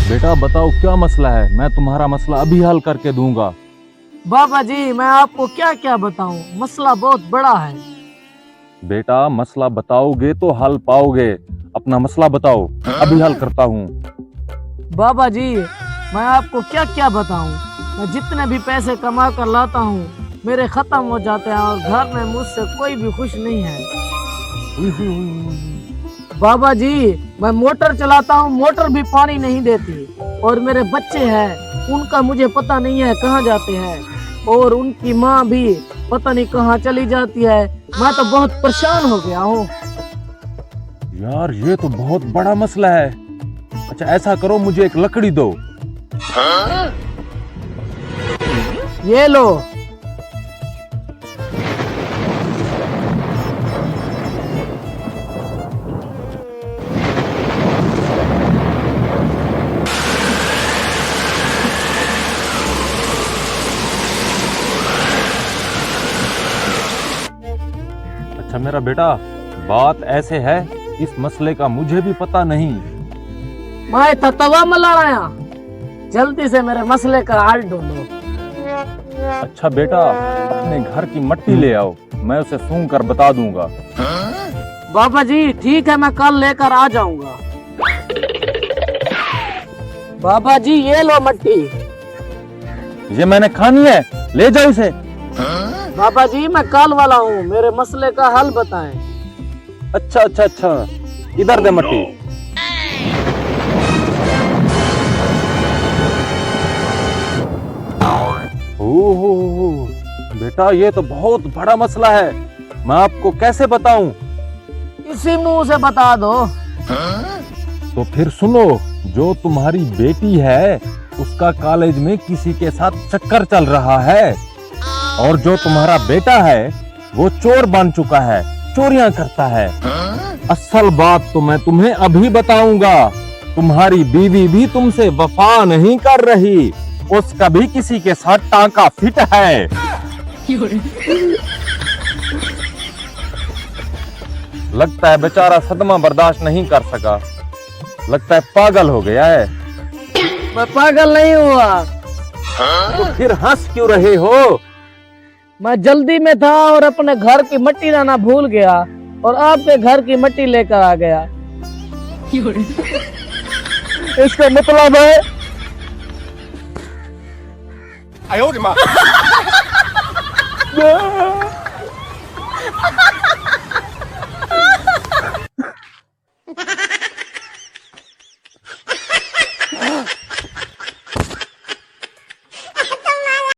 बेटा बताओ क्या मसला है, मैं तुम्हारा मसला अभी हल करके दूंगा। बाबा जी मैं आपको क्या क्या बताऊं, मसला बहुत बड़ा है। बेटा मसला बताओगे तो हल पाओगे, अपना मसला बताओ, अभी हल करता हूँ। बाबा जी मैं आपको क्या क्या बताऊं, मैं जितने भी पैसे कमा कर लाता हूँ मेरे खत्म हो जाते हैं और घर में मुझसे कोई भी खुश नहीं है। बाबा जी मैं मोटर चलाता हूँ, मोटर भी पानी नहीं देती, और मेरे बच्चे हैं उनका मुझे पता नहीं है कहाँ जाते हैं, और उनकी माँ भी पता नहीं कहाँ चली जाती है। मैं तो बहुत परेशान हो गया हूँ। यार ये तो बहुत बड़ा मसला है। अच्छा ऐसा करो, मुझे एक लकड़ी दो। ये लो। अच्छा मेरा बेटा, बात ऐसे है, इस मसले का मुझे भी पता नहीं। मैं तो तवा मलाया, जल्दी से मेरे मसले का हल ढूंढो। अच्छा बेटा, अपने घर की मिट्टी ले आओ, मैं उसे सूंघ कर बता दूंगा। बाबा जी ठीक है, मैं कल लेकर आ जाऊंगा। बाबा जी ये लो मट्टी। ये मैंने खानी है, ले जाओ इसे। बाबा जी मैं कल वाला हूँ, मेरे मसले का हल बताएं। अच्छा अच्छा अच्छा, इधर दे मट्टी। ओहो बेटा, ये तो बहुत बड़ा मसला है, मैं आपको कैसे बताऊं? इसी मुंह से बता दो। तो फिर सुनो, जो तुम्हारी बेटी है उसका कॉलेज में किसी के साथ चक्कर चल रहा है, और जो तुम्हारा बेटा है वो चोर बन चुका है, चोरियां करता है। असल बात तो मैं तुम्हें अभी बताऊंगा। तुम्हारी बीवी भी तुमसे वफा नहीं कर रही, उसका भी किसी के साथ टांका फिट है। लगता है बेचारा सदमा बर्दाश्त नहीं कर सका, लगता है पागल हो गया है। मैं पागल नहीं हुआ। तो फिर हंस क्यों रहे हो? मैं जल्दी में था और अपने घर की मिट्टी लाना भूल गया, और आपके घर की मिट्टी लेकर आ गया। इसका मतलब है I owed him up.